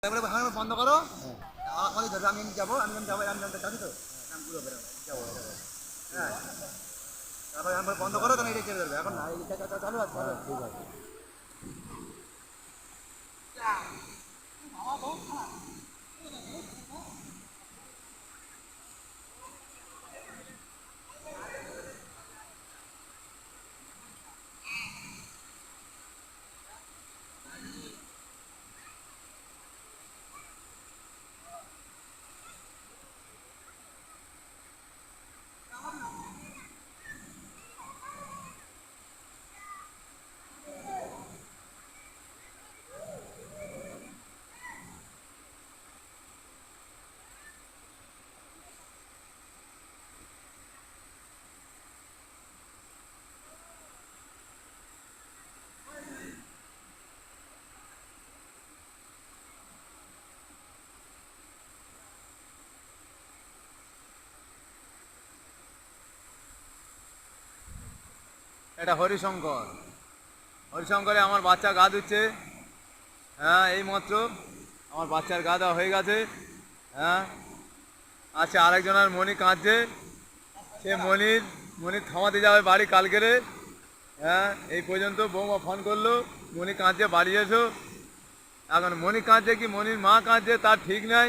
বন্ধ করো, আমাকে ধরবে, আমি যাবো, আমি যাবো, আমি যাবি তো, আমি পুরো যাবো। হ্যাঁ, তারপরে আমি বন্ধ করো, তখন এটা চেপে ধরবে। এখন না, চালু আছে, ঠিক আছে। এটা হরিশঙ্কর, হরিশঙ্করে আমার বাচ্চা গা দিচ্ছে। হ্যাঁ, এই মাত্র আমার বাচ্চার গা দেওয়া হয়ে গেছে। হ্যাঁ, আচ্ছা, আরেকজনের মণি কাঁদছে, সে মণির থামাতে যাবে বাড়ি কালকেরে। হ্যাঁ, এই পর্যন্ত বৌমা ফোন করলো, মণি কাঁদছে, বাড়ি এসো। এখন মণি কাঁদছে কি মণির মা কাঁদছে তার ঠিক নাই।